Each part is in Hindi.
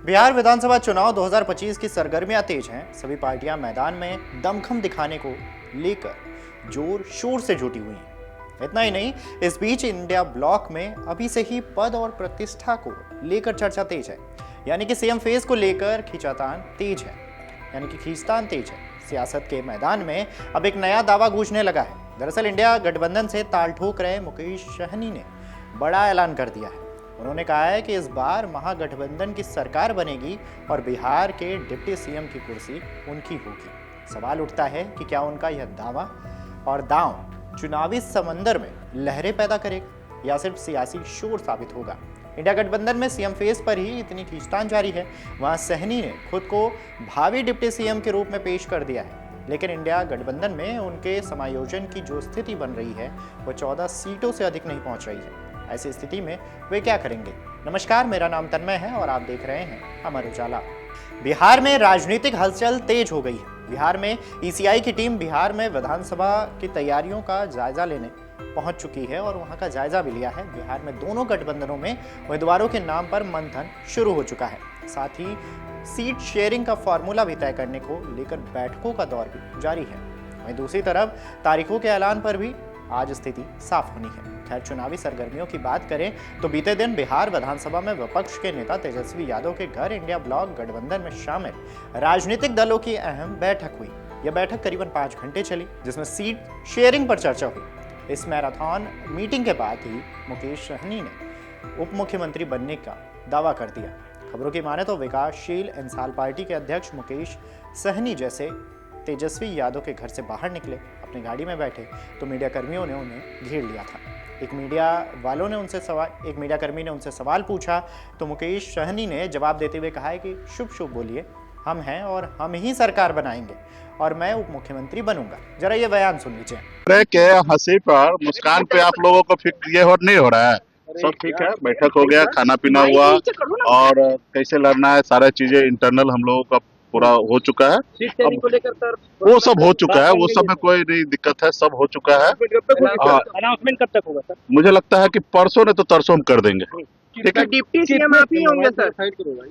बिहार विधानसभा चुनाव 2025 की सरगर्मियां तेज हैं। सभी पार्टियां मैदान में दमखम दिखाने को लेकर जोर शोर से जुटी हुई हैं। इतना ही नहीं, इस बीच इंडिया ब्लॉक में अभी से ही पद और प्रतिष्ठा को लेकर चर्चा तेज है। यानी कि सीएम फेस को लेकर खींचातान तेज है, यानी कि खींचतान तेज है। सियासत के मैदान में अब एक नया दावा गूंजने लगा है। दरअसल इंडिया गठबंधन से ताल ठोक रहे मुकेश सहनी ने बड़ा ऐलान कर दिया है। उन्होंने कहा है कि इस बार महागठबंधन की सरकार बनेगी और बिहार के डिप्टी सीएम की कुर्सी उनकी होगी। सवाल उठता है कि क्या उनका यह दावा और दांव चुनावी समंदर में लहरें पैदा करेगा या सिर्फ सियासी शोर साबित होगा। इंडिया गठबंधन में सीएम फेस पर ही इतनी खींचतान जारी है। वहां सहनी ने खुद को भावी डिप्टी सीएम के रूप में पेश कर दिया है, लेकिन इंडिया गठबंधन में उनके समायोजन की जो स्थिति बन रही है वो 14 सीटों से अधिक नहीं पहुंच रही है। ऐसी स्थिति में वे क्या करेंगे? नमस्कार, मेरा नाम तन्मय है और आप देख रहे हैं अमर उजाला। बिहार में राजनीतिक हलचल तेज हो गई है। बिहार में ईसीआई की टीम बिहार में विधानसभा की तैयारियों का जायजा लेने पहुंच चुकी है और वहां का जायजा भी लिया है। बिहार में दोनों गठबंधनों में उम्मीदवारों के नाम पर मंथन शुरू हो चुका है। साथ ही सीट शेयरिंग का फॉर्मूला भी तय करने को लेकर बैठकों का दौर भी जारी है। वहीं दूसरी तरफ तारीखों के ऐलान पर भी आज स्थिति साफ होनी है। खैर, चुनावी सरगर्मियों की बात करें तो बीते दिन बिहार विधानसभा में विपक्ष के नेता तेजस्वी यादव के घर इंडिया ब्लॉक गठबंधन में शामिल राजनीतिक दलों की अहम बैठक हुई। यह बैठक करीबन 5 घंटे चली, जिसमें सीट शेयरिंग पर चर्चा हुई। इस मैराथन मीटिंग के बाद ही मुकेश सहनी ने उप मुख्यमंत्री बनने का दावा कर दिया। खबरों की माने तो विकासशील इंसान पार्टी के अध्यक्ष मुकेश सहनी जैसे तेजस्वी यादव के घर से बाहर निकले, अपनी गाड़ी में बैठे तो मीडिया कर्मियों ने उन्हें घेर लिया था। एक मीडिया कर्मी ने उनसे सवाल पूछा तो मुकेश सहनी ने जवाब देते हुए कहा है कि शुभ शुभ बोलिए, हम हैं और हम ही सरकार बनाएंगे और मैं उप मुख्यमंत्री बनूंगा। जरा ये बयान सुन लीजिए। के हंसी पर मुस्कान पे आप लोगों को फिक्र ये नहीं हो रहा है? सब ठीक है, बैठक हो गया, खाना पीना हुआ और कैसे लड़ना है सारा चीजें इंटरनल हम लोगों का पूरा हो चुका है। को लेकर सर वो सब हो चुका है, वो सब में कोई नहीं दिक्कत है, सब हो चुका है। अनाउंसमेंट कब तक होगा सर? मुझे लगता है कि परसों ने तो तरसों हम कर देंगे। ठीक है, डिप्टी सीएम आप ही होंगे सर?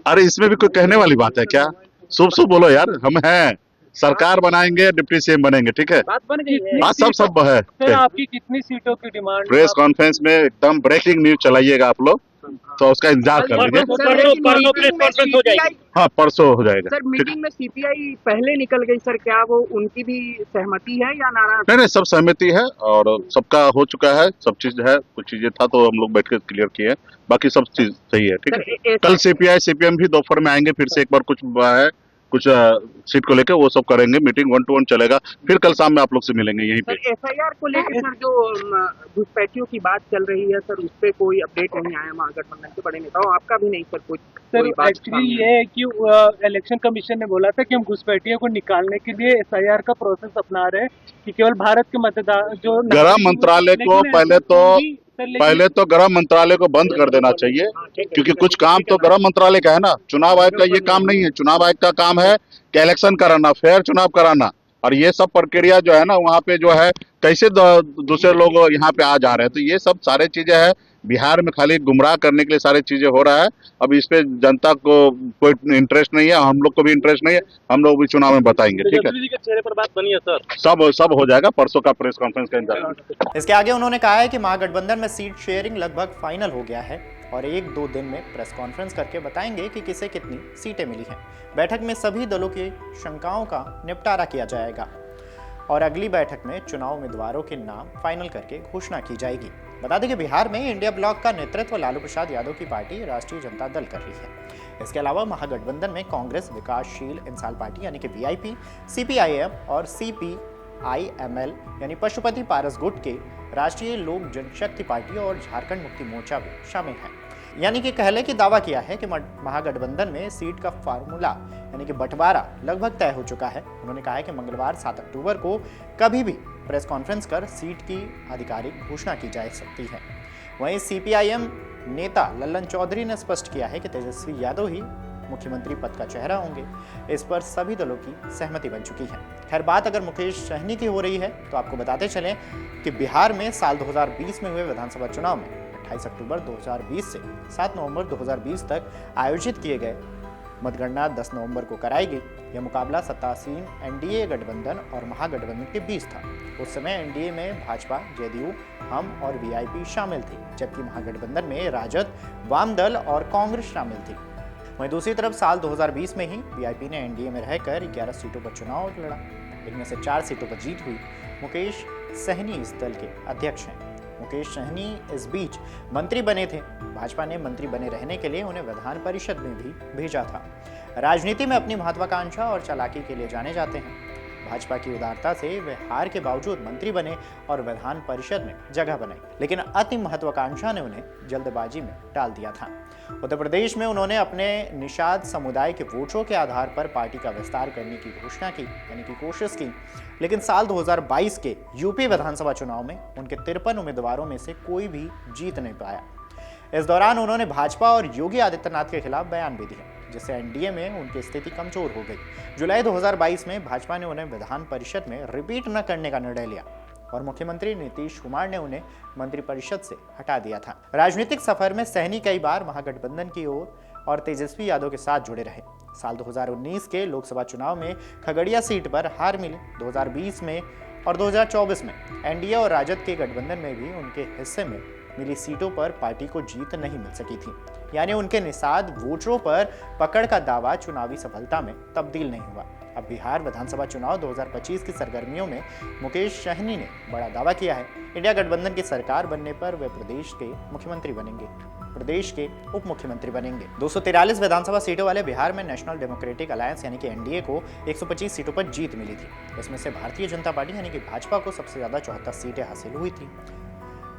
अरे इसमें भी कोई कहने वाली बात है क्या? शुभ शुभ बोलो यार, हम हैं, सरकार बनाएंगे, डिप्टी सीएम बनेंगे। ठीक है, बात बन गई है। बात सब है। सर आपकी कितनी सीटों की डिमांड? प्रेस कॉन्फ्रेंस में एकदम ब्रेकिंग न्यूज चलाइएगा आप लोग, तो उसका इंतजार कर लीजिए। परसों प्रेस कॉन्फ्रेंस हो जाएगी। हाँ, परसों हो जाएगा। सर मीटिंग में सीपीआई पहले निकल गई सर, क्या वो उनकी भी सहमति है या नाराज? नहीं, सब सहमति है और सबका हो चुका है, सब चीज है। कुछ चीजें था तो हम लोग बैठ कर क्लियर किए, बाकी सब चीज सही है। ठीक है, कल सीपीआई सीपीएम भी दोपहर में आएंगे, फिर से एक बार कुछ सीट को लेकर वो सब करेंगे, मीटिंग 1 to 1 चलेगा, फिर कल शाम में आप लोग से मिलेंगे यहीं पे। एफआईआर को लेकर सर जो घुसपैठियों की बात चल रही है सर, उस पे कोई अपडेट नहीं आया महागठबंधन के बड़े नेताओं, आपका भी नहीं सर कोई? सर एक्चुअली ये है कि इलेक्शन कमीशन ने बोला था कि हम घुसपैठियों को निकालने के लिए एसआईआर का प्रोसेस अपना रहे हैं कि केवल भारत के मतदाता जो गृह मंत्रालय को पहले तो गृह मंत्रालय को बंद कर देना चाहिए, क्योंकि कुछ काम तो गृह मंत्रालय का है ना। चुनाव आयोग का ये काम नहीं है। चुनाव आयोग का काम है कि इलेक्शन कराना, फेयर चुनाव कराना, और ये सब प्रक्रिया जो है ना वहाँ पे जो है कैसे दूसरे लोग यहाँ पे आ जा रहे हैं, तो ये सब सारे चीजें है। बिहार में खाली गुमराह करने के लिए सारी चीजें हो रहा है। अब इस पे जनता को कोई इंटरेस्ट नहीं है, हम लोग को भी इंटरेस्ट नहीं है, हम लोग भी चुनाव में बताएंगे। ठीक है, चेहरे पर बात बनी है सर, सब हो जाएगा। परसों का प्रेस कॉन्फ्रेंस का इंतजार। इसके आगे उन्होंने कहा है कि महागठबंधन में सीट शेयरिंग लगभग फाइनल हो गया है और 1-2 दिन में प्रेस कॉन्फ्रेंस करके बताएंगे कि किसे कितनी सीटें मिली हैं। बैठक में सभी दलों की शंकाओं का निपटारा किया जाएगा और अगली बैठक में चुनाव उम्मीदवारों के नाम फाइनल करके घोषणा की जाएगी। बता दें कि बिहार में इंडिया ब्लॉक का नेतृत्व लालू प्रसाद यादव की पार्टी राष्ट्रीय जनता दल कर रही है। इसके अलावा महागठबंधन में कांग्रेस, विकासशील इंसान पार्टी यानी कि वीआईपी, सीपीआईएम और सीपीआईएमएल यानी पशुपति पारस गुट के राष्ट्रीय लोक जनशक्ति पार्टी और झारखंड मुक्ति मोर्चा भी शामिल है। यानी कि कहले की दावा किया है कि महागठबंधन में सीट का फार्मूला यानी कि बंटवारा लगभग तय हो चुका है। उन्होंने कहा है कि मंगलवार 7 अक्टूबर को कभी भी प्रेस कॉन्फ्रेंस कर सीट की आधिकारिक घोषणा की जा सकती है। वहीं सीपीआईएम नेता लल्लन चौधरी ने स्पष्ट किया है कि तेजस्वी यादव ही मुख्यमंत्री पद का चेहरा होंगे। इस पर सभी दलों की सहमति बन चुकी है। खैर, बात अगर मुकेश सहनी की हो रही है तो आपको बताते चलें कि बिहार में साल 2020 में हुए विधानसभा चुनाव में 28 अक्टूबर 2020 से 7 नवंबर 2020 तक आयोजित किए गए मतगणना 10 नवंबर को कराई गई। यह मुकाबला सत्तासीन एनडीए गठबंधन और महागठबंधन के बीच था। उस समय एनडीए में भाजपा, जदयू, हम और वीआईपी शामिल थी, जबकि महागठबंधन में राजद, वाम दल और कांग्रेस शामिल थी। वहीं दूसरी तरफ साल 2020 में ही वीआईपी ने एनडीए में रहकर 11 सीटों पर चुनाव लड़ा। इनमें से 4 सीटों पर जीत हुई। मुकेश सहनी इस दल के अध्यक्ष हैं। मुकेश सहनी इस बीच मंत्री बने थे। भाजपा ने मंत्री बने रहने के लिए उन्हें विधान परिषद में भी भेजा था। राजनीति में अपनी महत्वाकांक्षा और चालाकी के लिए जाने जाते हैं। भाजपा की उदारता से वे हार के बावजूद मंत्री बने और विधान परिषद में जगह बनाई, लेकिन अति महत्वाकांक्षा ने उन्हें जल्दबाजी में टाल दिया था। उत्तर प्रदेश में उन्होंने अपने निषाद समुदाय के वोटरों के आधार पर पार्टी का विस्तार करने की घोषणा की, यानी कि कोशिश की, लेकिन साल 2022 के यूपी विधानसभा चुनाव में उनके 53 उम्मीदवारों में से कोई भी जीत नहीं पाया। इस दौरान उन्होंने भाजपा और योगी आदित्यनाथ के खिलाफ बयान भी दिए, जिससे एनडीए में उनकी स्थिति कमजोर हो गई। जुलाई 2022 में भाजपा ने उन्हें विधान परिषद में रिपीट न करने का निर्णय लिया और मुख्यमंत्री नीतीश कुमार ने उन्हें मंत्रिपरिषद से हटा दिया था। राजनीतिक सफर में सहनी कई बार महागठबंधन की ओर और तेजस्वी यादव के साथ जुड़े रहे। साल 2019 के लोकसभा चुनाव में खगड़िया सीट पर हार मिली। 2020 में और 2024 में एनडीए और राजद के गठबंधन में भी उनके हिस्से में मिली सीटों पर पार्टी को जीत नहीं मिल सकी थी, यानी उनके निषाद वोटरों पर पकड़ का दावा चुनावी सफलता में तब्दील नहीं हुआ। अब बिहार विधानसभा चुनाव 2025 की सरगर्मियों में मुकेश सहनी ने बड़ा दावा किया है। इंडिया गठबंधन की सरकार बनने पर वे प्रदेश के मुख्यमंत्री बनेंगे, प्रदेश के उप मुख्यमंत्री बनेंगे। 243 विधानसभा सीटों वाले बिहार में नेशनल डेमोक्रेटिक अलायंस यानी कि एनडीए को 125 सीटों पर जीत मिली थी। इसमें से भारतीय जनता पार्टी यानी कि भाजपा को सबसे ज्यादा 74 सीटें हासिल हुई थी,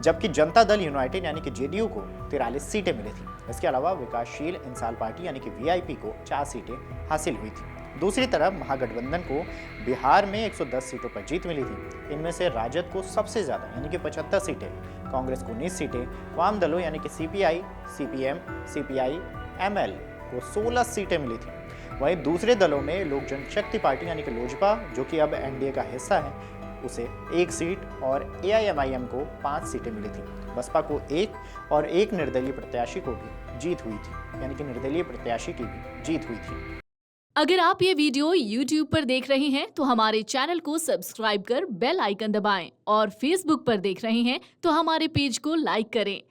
जबकि जनता दल यूनाइटेड यानी कि जेडीयू को 43 सीटें मिली थी। इसके अलावा विकासशील इंसान पार्टी यानी कि वीआईपी को 4 सीटें हासिल हुई थी। दूसरी तरफ महागठबंधन को बिहार में 110 सीटों पर जीत मिली थी। इनमें से राजद को सबसे ज्यादा यानी कि 75 सीटें, कांग्रेस को 19 सीटें, वाम दलों यानी कि सीपीआई, सीपीएम, सीपीआई, एमएल को 16 सीटें मिली थी। वहीं दूसरे दलों में लोक जनशक्ति पार्टी यानी कि लोजपा, जो कि अब एनडीए का हिस्सा है, उसे 1 सीट और एआईएमआईएम को 5 सीटें मिली थी। बसपा को 1 और 1 निर्दलीय प्रत्याशी को भी जीत हुई थी, यानी कि निर्दलीय प्रत्याशी की भी जीत हुई थी। अगर आप ये वीडियो YouTube पर देख रहे हैं तो हमारे चैनल को सब्सक्राइब कर बेल आइकन दबाएं और Facebook पर देख रहे हैं तो हमारे पेज को लाइक करें।